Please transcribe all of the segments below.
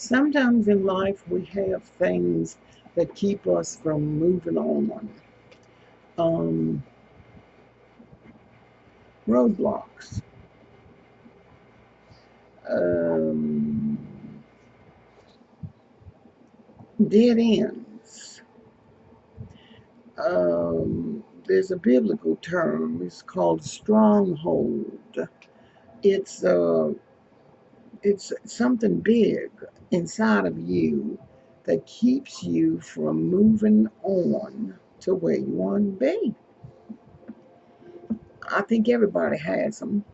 Sometimes in life we have things that keep us from moving on. Um, Roadblocks, um, dead ends. There's a biblical term. It's called stronghold. It's uh, it's something big inside of you that keeps you from moving on to where you want to be. I think everybody has them.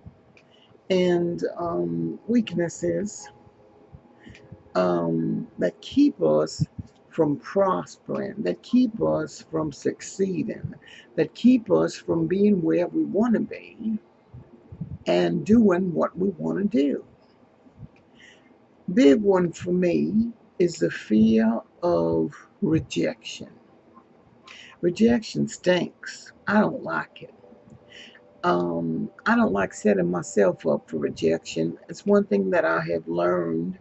And weaknesses that keep us from prospering, that keep us from succeeding, that keep us from being where we want to be and doing what we want to do. Big one for me is the fear of rejection. Rejection stinks. I don't like it. I don't like setting myself up for rejection. It's one thing that I have learned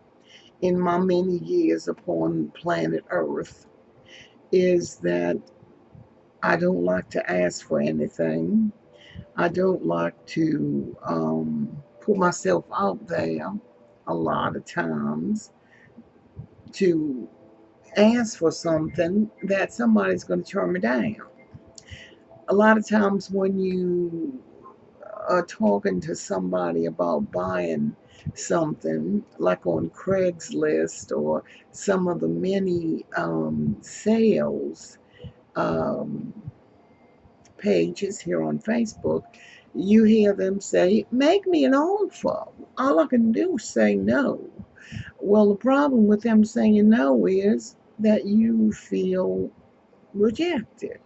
in my many years upon planet Earth is that I don't like to ask for anything. I don't like to put myself out there a lot of times to ask for something that somebody's going to turn me down. A lot of times when you are talking to somebody about buying something, like on Craigslist or some of the many sales um, pages here on Facebook, you hear them say, "Make me an offer." All I can do is say no. Well, the problem with them saying no is that you feel rejected.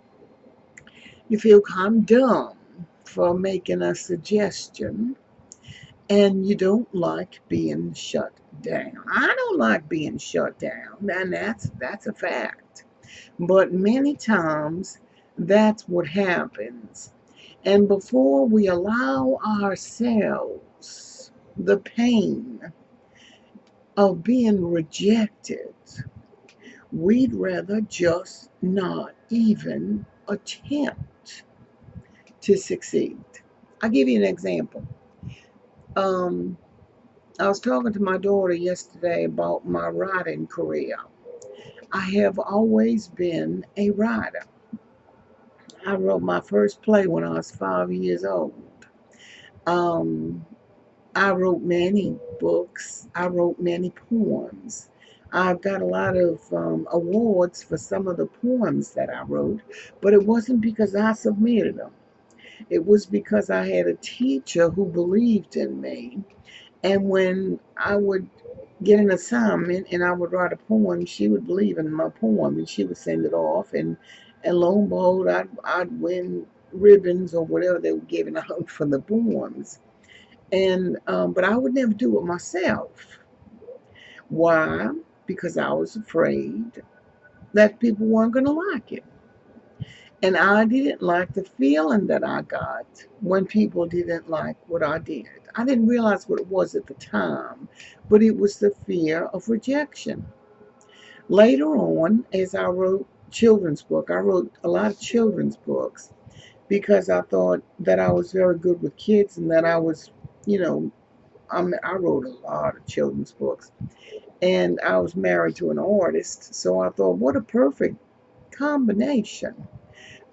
You feel kind of dumb for making a suggestion, and you don't like being shut down. I don't like being shut down, and that's a fact. But many times that's what happens. And before we allow ourselves the pain of being rejected, we'd rather just not even attempt to succeed. I'll give you an example. Um, I was talking to my daughter yesterday about my writing career. I have always been a writer. I wrote my first play when I was 5 years old. Um, I wrote many books. I wrote many poems. I've got a lot of awards for some of the poems that I wrote, but it wasn't because I submitted them. It was because I had a teacher who believed in me. And when I would get an assignment and I would write a poem, she would believe in my poem and she would send it off. And lo and behold, I'd win ribbons or whatever they were giving out for the poems. And but I would never do it myself. Why? Because I was afraid that people weren't going to like it. And I didn't like the feeling that I got when people didn't like what I did. I didn't realize what it was at the time, but it was the fear of rejection. Later on, as I wrote children's book, I wrote a lot of children's books because I thought that I was very good with kids and that I was, you know, I wrote a lot of children's books. And I was married to an artist, so I thought, what a perfect combination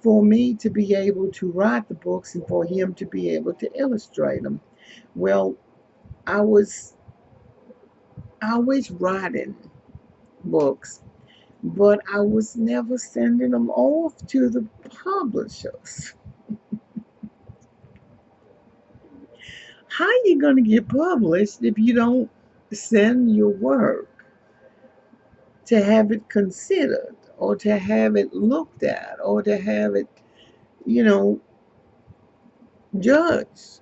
for me to be able to write the books and for him to be able to illustrate them. Well, I was always writing books, but I was never sending them off to the publishers. How are you going to get published if you don't send your work to have it considered or to have it looked at or to have it, you know, judged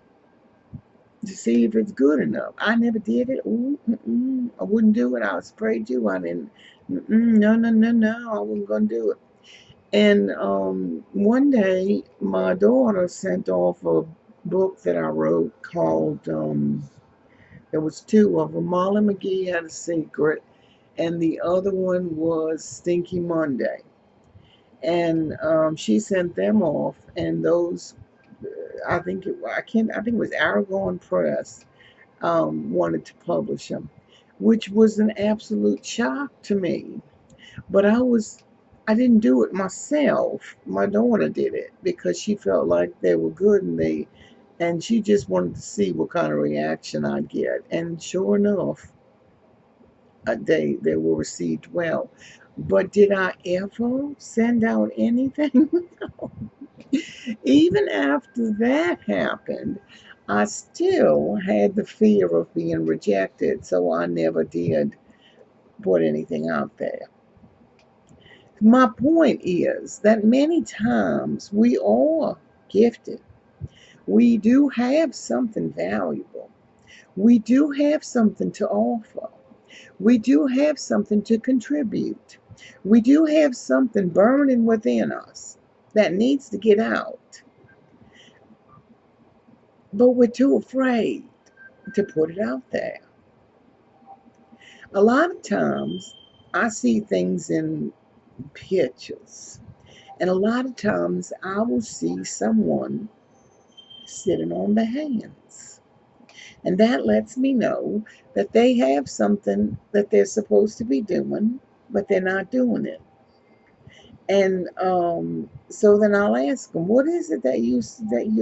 to see if it's good enough? I never did it. Ooh, I wouldn't do it. I was afraid to. I didn't. No, no, no, no. I wasn't going to do it. And one day, my daughter sent off a book that I wrote called, there was two of them. Molly McGee Had a Secret, and the other one was Stinky Monday. And she sent them off, and those, I think it was Aragon Press, wanted to publish them, which was an absolute shock to me. But I didn't do it myself. My daughter did it because she felt like they were good, and she just wanted to see what kind of reaction I'd get. And sure enough, they were received well. But did I ever send out anything? Even after that happened, I still had the fear of being rejected, so I never did put anything out there. My point is that many times we are gifted. We do have something valuable. We do have something to offer. We do have something to contribute. We do have something burning within us that needs to get out, but we're too afraid to put it out there. A lot of times I see things in pictures, and a lot of times I will see someone sitting on their hands. And that lets me know that they have something that they're supposed to be doing, but they're not doing it. And so then I'll ask them, what is it that you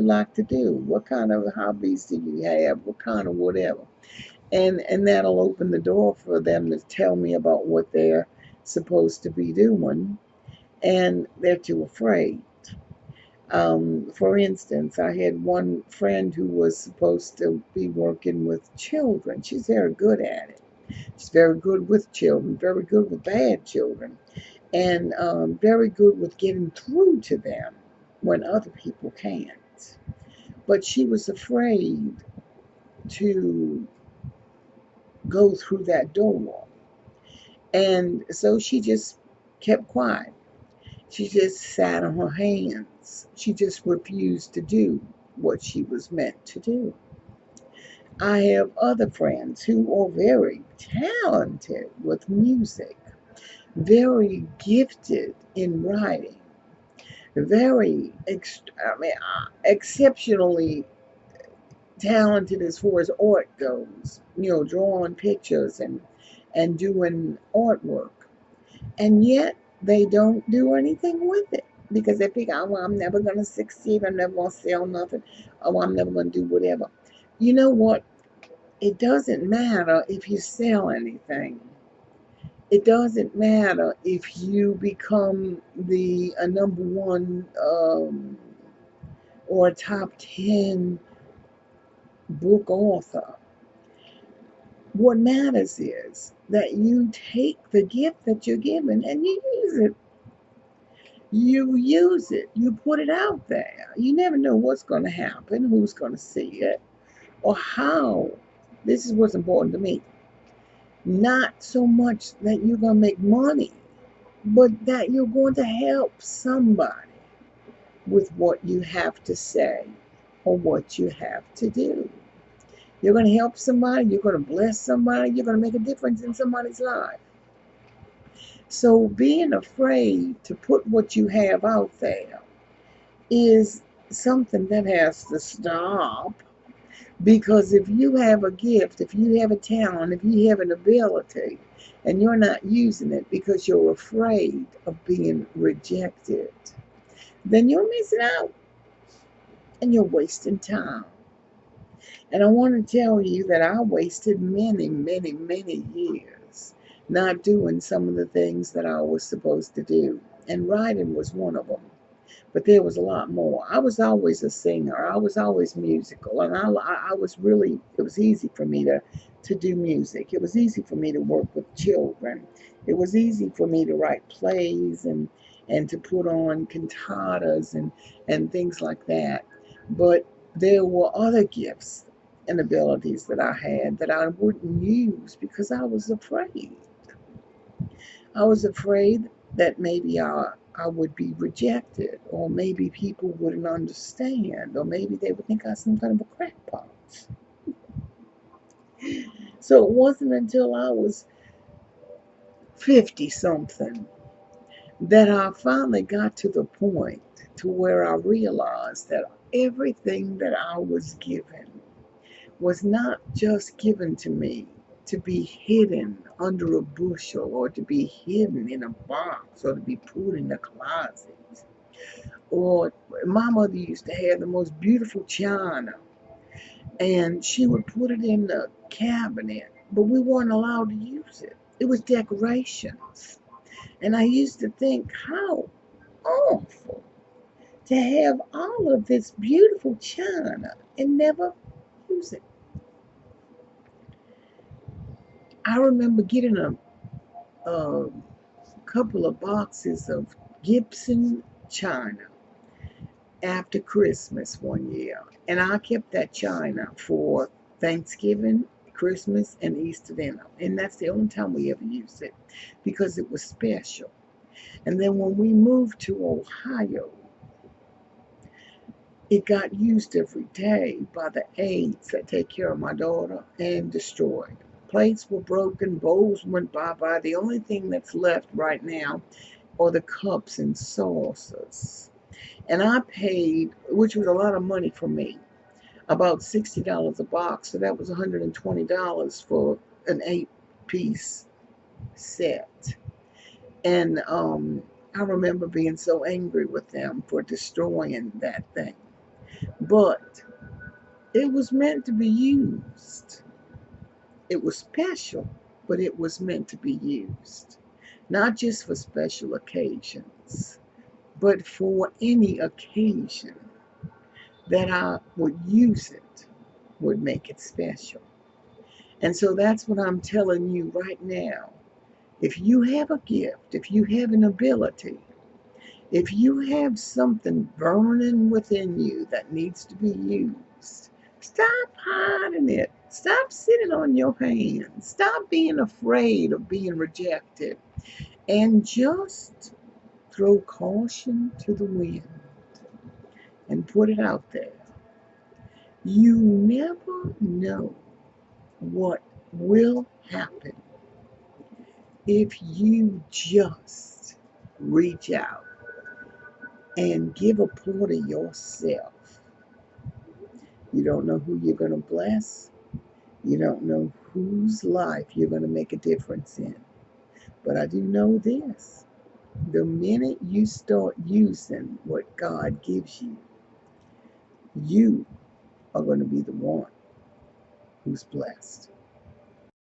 like to do? What kind of hobbies do you have? What kind of whatever? And that'll open the door for them to tell me about what they're supposed to be doing, and they're too afraid. For instance, I had one friend who was supposed to be working with children. She's very good at it. She's very good with children, very good with bad children, and very good with getting through to them when other people can't. But she was afraid to go through that door. And so she just kept quiet. She just sat on her hands. She just refused to do what she was meant to do. I have other friends who are very talented with music, very gifted in writing, exceptionally talented as far as art goes, drawing pictures and doing artwork. And yet they don't do anything with it because they think, oh, well, I'm never going to succeed. I'm never going to sell nothing. Oh, I'm never going to do whatever. You know what? It doesn't matter if you sell anything. It doesn't matter if you become the a number one or a top 10 book author. What matters is that you take the gift that you're given and you use it. You use it, you put it out there. You never know what's going to happen, who's going to see it, or how. This is what's important to me. Not so much that you're going to make money, but that you're going to help somebody with what you have to say or what you have to do. You're going to help somebody, you're going to bless somebody, you're going to make a difference in somebody's life. So being afraid to put what you have out there is something that has to stop, because if you have a gift, if you have a talent, if you have an ability, and you're not using it because you're afraid of being rejected, then you're missing out and you're wasting time. And I want to tell you that I wasted many, many, many years not doing some of the things that I was supposed to do. And writing was one of them. But there was a lot more. I was always a singer. I was always musical. And I was really, it was easy for me to do music. It was easy for me to work with children. It was easy for me to write plays and to put on cantatas and things like that. But there were other gifts and abilities that I had that I wouldn't use because I was afraid. I was afraid that maybe I would be rejected, or maybe people wouldn't understand, or maybe they would think I was some kind of a crackpot. So it wasn't until I was 50 something that I finally got to the point to where I realized that everything that I was given was not just given to me to be hidden under a bushel or to be hidden in a box or to be put in a closet. Or my mother used to have the most beautiful china and she would put it in the cabinet, but we weren't allowed to use it. It was decorations. And I used to think, how awful to have all of this beautiful china and never use it. I remember getting a couple of boxes of Gibson china after Christmas one year, and I kept that china for Thanksgiving, Christmas, and Easter dinner, and that's the only time we ever used it because it was special. And then when we moved to Ohio, it got used every day by the aides that take care of my daughter and destroyed. Plates were broken, bowls went bye-bye. The only thing that's left right now are the cups and saucers. And I paid, which was a lot of money for me, about $60 a box. So that was $120 for an 8-piece set. And I remember being so angry with them for destroying that thing. But it was meant to be used. It was special, but it was meant to be used. Not just for special occasions, but for any occasion that I would use it would make it special. And so that's what I'm telling you right now. If you have a gift, if you have an ability, if you have something burning within you that needs to be used, stop hiding it. Stop sitting on your hands. Stop being afraid of being rejected. And just throw caution to the wind and put it out there. You never know what will happen if you just reach out and give a part of yourself. You don't know who you're going to bless. You don't know whose life you're going to make a difference in. But I do know this. The minute you start using what God gives you, you are going to be the one who's blessed.